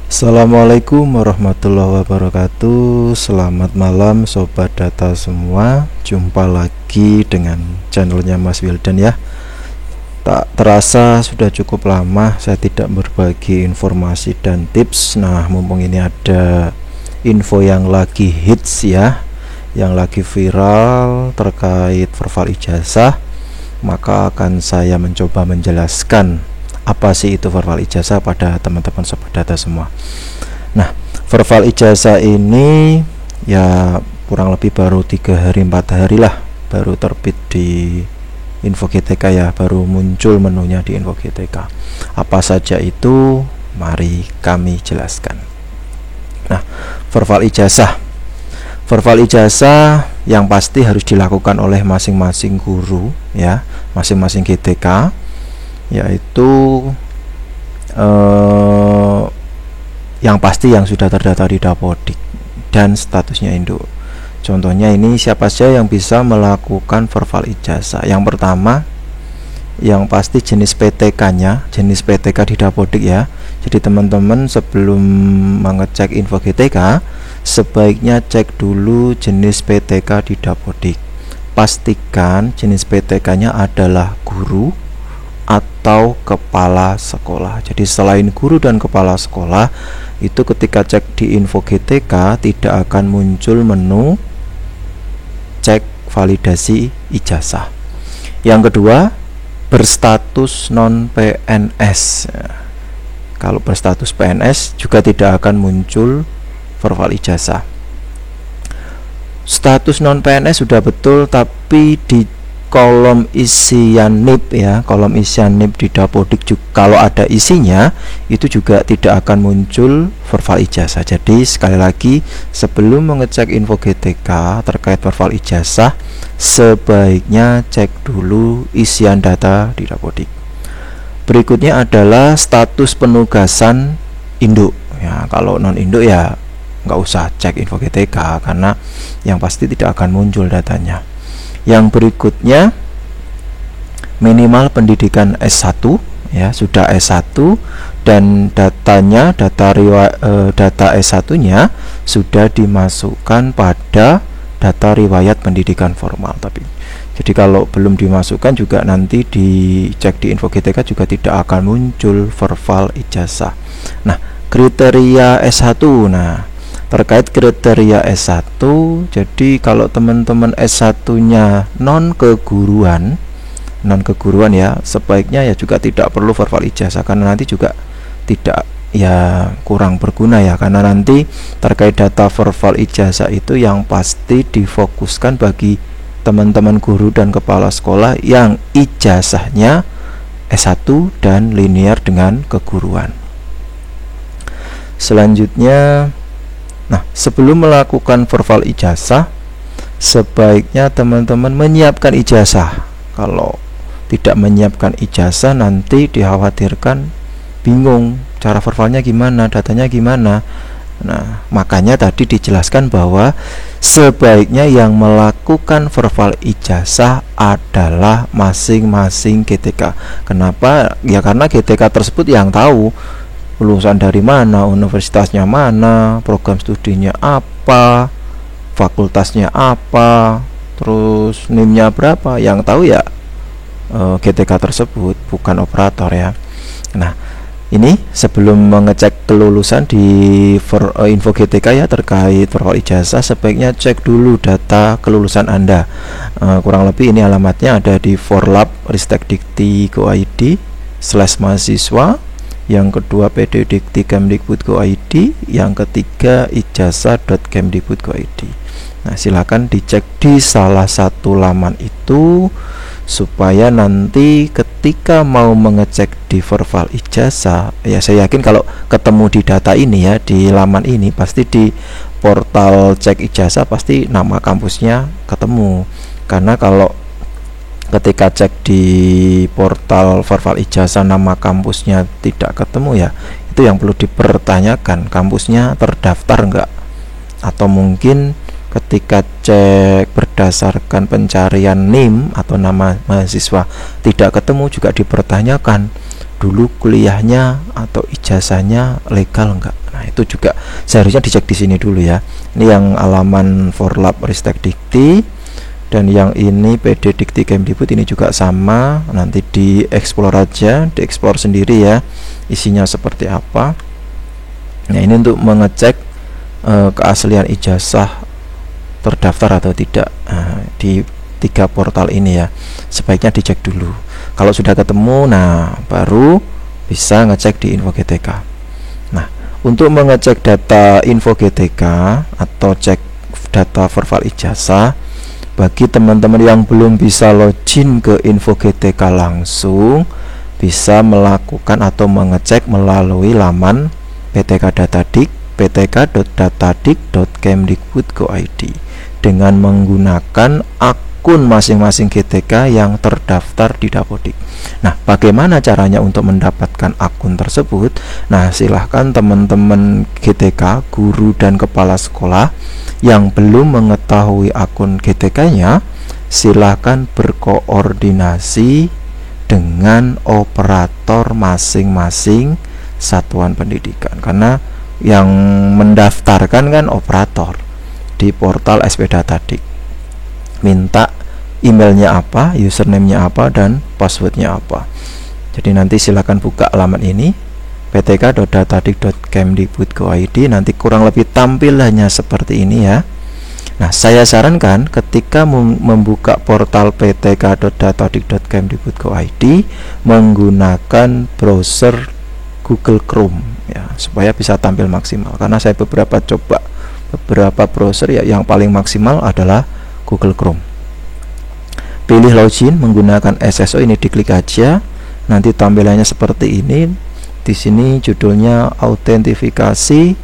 Assalamualaikum warahmatullahi wabarakatuh. Selamat malam sobat data semua. Jumpa lagi dengan channelnya Mas Wildan ya. Tak terasa sudah cukup lama saya tidak berbagi informasi dan tips. Nah, mumpung ini ada info yang lagi hits ya, yang lagi viral terkait verval ijazah, maka akan saya mencoba menjelaskan apa sih itu verval ijazah pada teman-teman sobat data semua. Nah, verval ijazah ini ya kurang lebih baru 3 hari 4 hari lah baru terbit di Info GTK ya, baru muncul menunya di Info GTK. Apa saja itu? Mari kami jelaskan. Nah, verval ijazah yang pasti harus dilakukan oleh masing-masing guru ya, masing-masing GTK, yaitu yang pasti yang sudah terdaftar di Dapodik dan statusnya induk. Contohnya ini siapa saja yang bisa melakukan verval ijazah. Yang pertama, yang pasti jenis PTK-nya, jenis PTK di Dapodik ya. Jadi teman-teman sebelum mengecek Info GTK, sebaiknya cek dulu jenis PTK di Dapodik. Pastikan jenis PTK-nya adalah guru atau kepala sekolah. Jadi selain guru dan kepala sekolah, itu ketika cek di Info GTK tidak akan muncul menu cek validasi ijazah. Yang kedua, berstatus non PNS. Kalau berstatus PNS juga tidak akan muncul verval ijazah. Status non PNS sudah betul, tapi di kolom isian NIP ya, kolom isian NIP di Dapodik juga, kalau ada isinya itu juga tidak akan muncul verval ijazah. Jadi sekali lagi, sebelum mengecek Info GTK terkait verval ijazah, sebaiknya cek dulu isian data di Dapodik. Berikutnya adalah status penugasan induk ya. Kalau non induk ya nggak usah cek Info GTK karena yang pasti tidak akan muncul datanya. Yang berikutnya, minimal pendidikan S1 ya, sudah S1 dan datanya data S1-nya sudah dimasukkan pada data riwayat pendidikan formal. Tapi jadi kalau belum dimasukkan juga nanti dicek di Info GTK juga tidak akan muncul verval ijazah. Nah, kriteria S1. Nah, terkait kriteria S1, jadi kalau teman-teman S1-nya non keguruan ya, sebaiknya ya juga tidak perlu verval ijazah karena nanti juga tidak ya, kurang berguna ya, karena nanti terkait data verval ijazah itu yang pasti difokuskan bagi teman-teman guru dan kepala sekolah yang ijazahnya S1 dan linear dengan keguruan. Selanjutnya, nah, sebelum melakukan verval ijazah, sebaiknya teman-teman menyiapkan ijazah. Kalau tidak menyiapkan ijazah, nanti dikhawatirkan bingung cara vervalnya gimana, datanya gimana. Nah, makanya tadi dijelaskan bahwa sebaiknya yang melakukan verval ijazah adalah masing-masing GTK. Kenapa? Ya karena GTK tersebut yang tahu lulusan dari mana, universitasnya mana, program studinya apa, fakultasnya apa, terus NIM-nya berapa. Yang tahu ya GTK tersebut, bukan operator ya. Nah, ini sebelum mengecek kelulusan di Info GTK ya terkait verval ijazah, sebaiknya cek dulu data kelulusan Anda. Kurang lebih ini alamatnya ada di forlab.ristekdikti.go.id/mahasiswa. Yang kedua pddikti.kemdikbud.go.id, yang ketiga ijazah.kemdikbud.go.id. Nah, silakan dicek di salah satu laman itu supaya nanti ketika mau mengecek di verval ijazah ya, saya yakin kalau ketemu di data ini ya, di laman ini pasti di portal cek ijazah pasti nama kampusnya ketemu. Karena kalau ketika cek di portal verval ijazah nama kampusnya tidak ketemu ya, itu yang perlu dipertanyakan, kampusnya terdaftar enggak. Atau mungkin ketika cek berdasarkan pencarian NIM atau nama mahasiswa tidak ketemu, juga dipertanyakan dulu kuliahnya atau ijazahnya legal enggak. Nah, itu juga seharusnya dicek di sini dulu ya. Ini yang halaman Forlab Ristek Dikti, dan yang ini PD Dikti Kemdikbud ini juga sama. Nanti di explore aja, di explore sendiri ya, isinya seperti apa. Nah, ini untuk mengecek keaslian ijazah terdaftar atau tidak di 3 portal ini ya. Sebaiknya dicek dulu. Kalau sudah ketemu, nah baru bisa ngecek di Info GTK. Nah, untuk mengecek data Info GTK atau cek data verval ijazah, bagi teman-teman yang belum bisa login ke Info GTK langsung, bisa melakukan atau mengecek melalui laman PTK Datadik, ptk.datadik.kemdikbud.go.id dengan menggunakan akun masing-masing GTK yang terdaftar di Dapodik. Nah, bagaimana caranya untuk mendapatkan akun tersebut? Nah, silahkan teman-teman GTK, guru dan kepala sekolah yang belum mengetahui akun GTK-nya, silahkan berkoordinasi dengan operator masing-masing satuan pendidikan, karena yang mendaftarkan kan operator di portal SP Datadik. Minta emailnya apa, username-nya apa, dan passwordnya apa. Jadi nanti silakan buka alamat ini ptk.datadik.kemdikbud.go.id. Nanti kurang lebih tampilannya seperti ini ya. Nah, saya sarankan ketika membuka portal ptk.datadik.kemdikbud.go.id menggunakan browser Google Chrome ya, supaya bisa tampil maksimal. Karena saya beberapa browser ya, yang paling maksimal adalah Google Chrome. Pilih login menggunakan SSO, ini diklik aja. Nanti tampilannya seperti ini. Di sini judulnya autentifikasi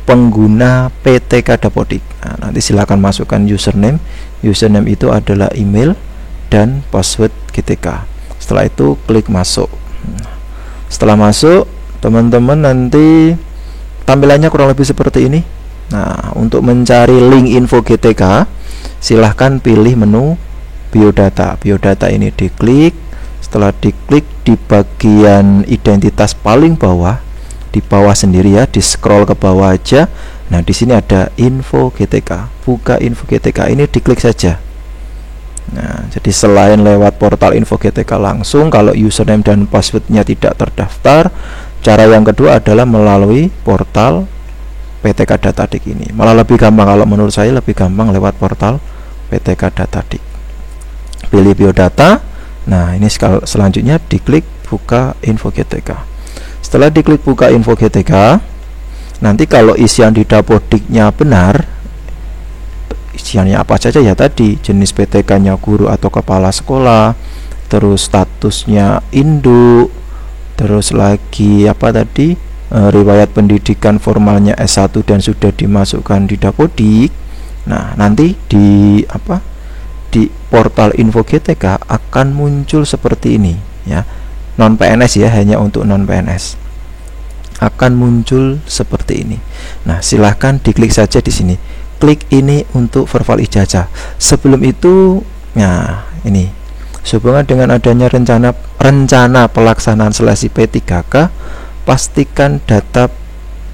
pengguna PTK Dapodik. Nah, nanti silakan masukkan username. Username itu adalah email dan password GTK. Setelah itu klik masuk. Setelah masuk, teman-teman nanti tampilannya kurang lebih seperti ini. Nah, untuk mencari link info GTK, silahkan pilih menu biodata. Biodata ini diklik. Setelah diklik, di bagian identitas paling bawah, di bawah sendiri ya, di scroll ke bawah aja. Nah, di sini ada info GTK. Buka info GTK ini, diklik saja. Nah, jadi selain lewat portal info GTK langsung, kalau username dan passwordnya tidak terdaftar, cara yang kedua adalah melalui portal PTK Datadik ini. Malah lebih gampang, kalau menurut saya lebih gampang lewat portal PTK Datadik. Pilih biodata. Nah, ini selanjutnya diklik buka info GTK. Setelah diklik buka info GTK, nanti kalau isian di Dapodiknya benar, isiannya apa saja ya tadi, jenis PTK-nya guru atau kepala sekolah, terus statusnya induk, terus lagi apa tadi, riwayat pendidikan formalnya S1 dan sudah dimasukkan di Dapodik. Nah, nanti di portal info GTK akan muncul seperti ini ya. Non PNS ya, hanya untuk non PNS akan muncul seperti ini. Nah, silahkan diklik saja di sini. Klik ini untuk verval ijazah. Sebelum itu, nah ini sehubungan dengan adanya rencana pelaksanaan seleksi P3K, pastikan data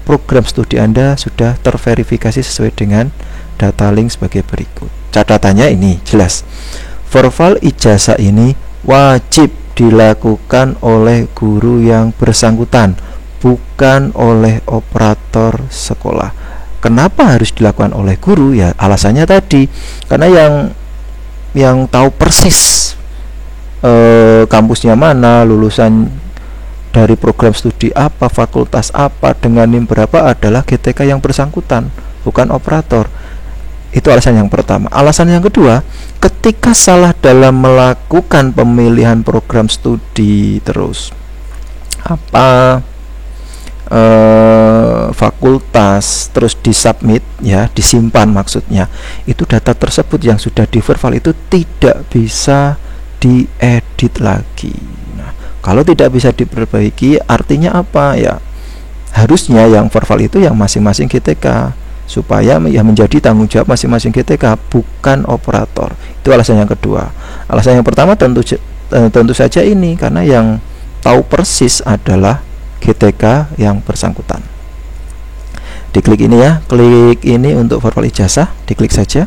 program studi Anda sudah terverifikasi sesuai dengan data link sebagai berikut. Catatannya ini jelas. Verval ijazah ini wajib dilakukan oleh guru yang bersangkutan, bukan oleh operator sekolah. Kenapa harus dilakukan oleh guru? Ya, alasannya tadi, karena yang tahu persis kampusnya mana, lulusan dari program studi apa, fakultas apa, dengan NIM berapa adalah GTK yang bersangkutan, bukan operator. Itu alasan yang pertama. Alasan yang kedua, ketika salah dalam melakukan pemilihan program studi, terus fakultas, terus disubmit ya, disimpan maksudnya, itu data tersebut yang sudah di verval itu tidak bisa diedit lagi. Nah, kalau tidak bisa diperbaiki, artinya apa ya? Harusnya yang verval itu yang masing-masing GTK, supaya ya menjadi tanggung jawab masing-masing GTK, bukan operator. Itu alasan yang kedua. Alasan yang pertama tentu saja ini, karena yang tahu persis adalah GTK yang bersangkutan. Diklik ini ya, klik ini untuk verbal ijazah, diklik saja.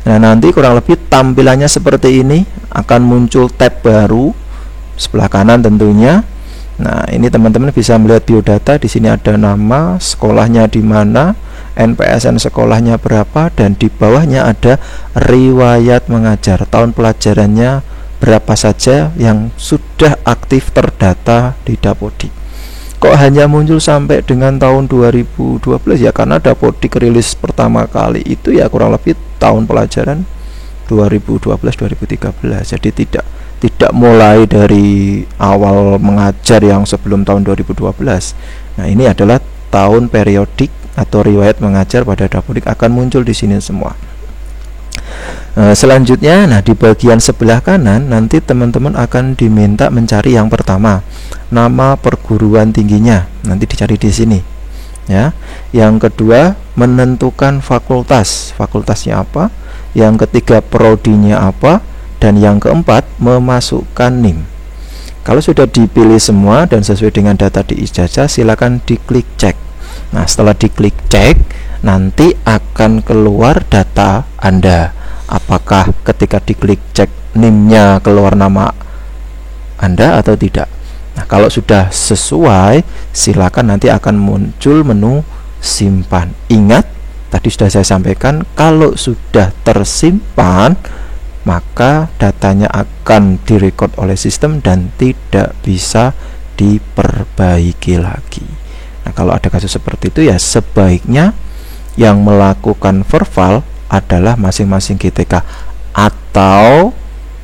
Nah, nanti kurang lebih tampilannya seperti ini, akan muncul tab baru sebelah kanan tentunya. Nah, ini teman-teman bisa melihat biodata. Di sini ada nama, sekolahnya di mana, NPSN sekolahnya berapa, dan di bawahnya ada riwayat mengajar, tahun pelajarannya berapa saja yang sudah aktif terdata di Dapodik. Kok hanya muncul sampai dengan tahun 2012 ya, karena Dapodik rilis pertama kali itu ya kurang lebih tahun pelajaran 2012-2013. Jadi tidak mulai dari awal mengajar yang sebelum tahun 2012. Nah, ini adalah tahun periodik atau riwayat mengajar pada Dapodik akan muncul di sini semua. Selanjutnya, nah di bagian sebelah kanan nanti teman-teman akan diminta mencari yang pertama, nama perguruan tingginya, nanti dicari di sini ya. Yang kedua, menentukan fakultas, fakultasnya apa. Yang ketiga, prodinya apa, dan yang keempat, memasukkan NIM. Kalau sudah dipilih semua dan sesuai dengan data di ijazah, silakan diklik cek. Nah, setelah diklik cek, nanti akan keluar data Anda. Apakah ketika diklik cek NIM-nya keluar nama Anda atau tidak. Nah, kalau sudah sesuai, silakan nanti akan muncul menu simpan. Ingat, tadi sudah saya sampaikan, kalau sudah tersimpan, maka datanya akan direkod oleh sistem dan tidak bisa diperbaiki lagi. Nah, kalau ada kasus seperti itu ya sebaiknya yang melakukan verbal adalah masing-masing GTK, atau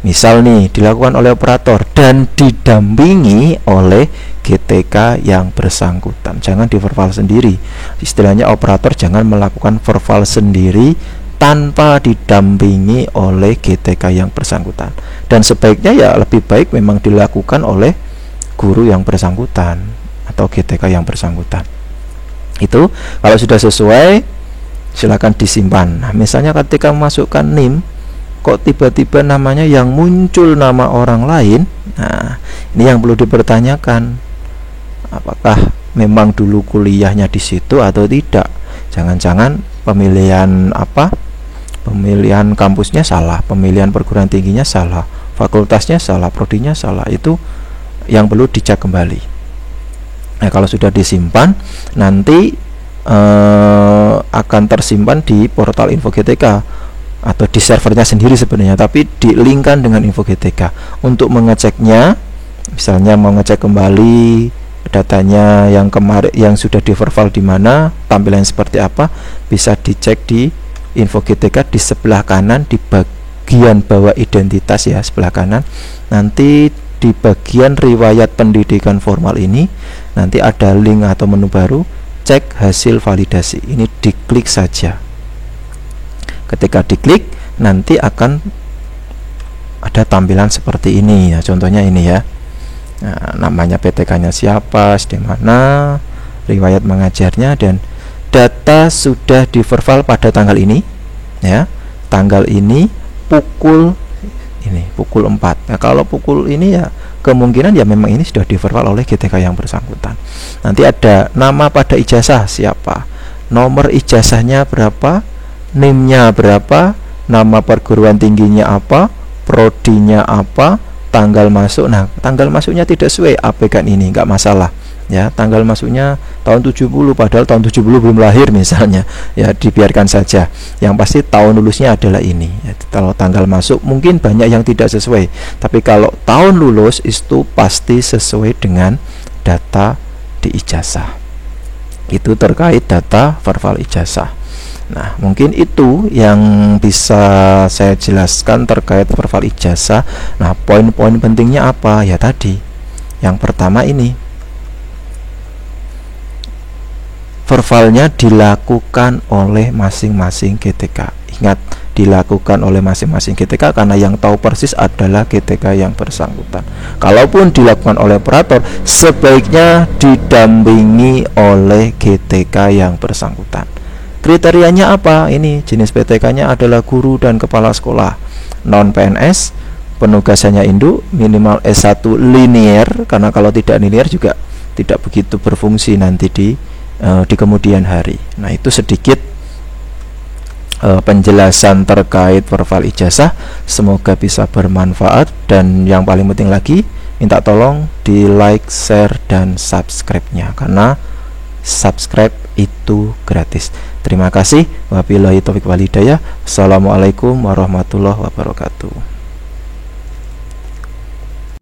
misal nih dilakukan oleh operator dan didampingi oleh GTK yang bersangkutan. Jangan di verbal sendiri. Istilahnya operator jangan melakukan verbal sendiri tanpa didampingi oleh GTK yang bersangkutan. Dan sebaiknya ya lebih baik memang dilakukan oleh guru yang bersangkutan atau GTK yang bersangkutan. Itu kalau sudah sesuai, silakan disimpan. Nah, misalnya ketika memasukkan NIM, kok tiba-tiba namanya yang muncul nama orang lain. Nah, ini yang perlu dipertanyakan. Apakah memang dulu kuliahnya di situ atau tidak? Jangan-jangan pemilihan pemilihan kampusnya salah, pemilihan perguruan tingginya salah, fakultasnya salah, prodinya salah. Itu yang perlu dicek kembali. Nah, kalau sudah disimpan, nanti akan tersimpan di portal Info GTK atau di servernya sendiri sebenarnya, tapi di-linkkan dengan Info GTK. Untuk mengeceknya, misalnya mau ngecek kembali datanya yang kemarin yang sudah di verbal di mana, tampilan seperti apa, bisa dicek di Info GTK di sebelah kanan di bagian bawah identitas ya, sebelah kanan. Nanti di bagian riwayat pendidikan formal ini nanti ada link atau menu baru, cek hasil validasi. Ini diklik saja. Ketika diklik, nanti akan ada tampilan seperti ini ya. Contohnya ini ya. Nah, namanya PTK-nya siapa, di mana, riwayat mengajarnya, dan data sudah di verbal pada tanggal ini ya. Tanggal ini pukul 4. Nah, kalau pukul ini ya kemungkinan ya memang ini sudah di verbal oleh GTK yang bersangkutan. Nanti ada nama pada ijazah siapa, nomor ijazahnya berapa, NIM-nya berapa, nama perguruan tingginya apa, prodinya apa, tanggal masuk. Nah, tanggal masuknya tidak sesuai, abaikan ini, nggak masalah ya. Tanggal masuknya tahun 70 padahal tahun 70 belum lahir misalnya, ya dibiarkan saja. Yang pasti tahun lulusnya adalah ini ya. Kalau tanggal masuk mungkin banyak yang tidak sesuai, tapi kalau tahun lulus itu pasti sesuai dengan data di ijazah. Itu terkait data verbal ijazah. Nah, mungkin itu yang bisa saya jelaskan terkait verbal ijazah. Nah, poin-poin pentingnya apa? Ya tadi, yang pertama ini, verbalnya dilakukan oleh masing-masing GTK. Ingat, dilakukan oleh masing-masing GTK karena yang tahu persis adalah GTK yang bersangkutan. Kalaupun dilakukan oleh operator, sebaiknya didampingi oleh GTK yang bersangkutan. Kriterianya apa? Ini jenis PTK-nya adalah guru dan kepala sekolah, non PNS, penugasannya induk, minimal S1 linear, karena kalau tidak linear juga tidak begitu berfungsi nanti di di kemudian hari. Nah, itu sedikit penjelasan terkait profil ijazah. Semoga bisa bermanfaat, dan yang paling penting lagi, minta tolong di like, share, dan subscribe-nya, karena subscribe itu gratis. Terima kasih. Wabillahi taufiq wal hidayah. Assalamualaikum warahmatullahi wabarakatuh.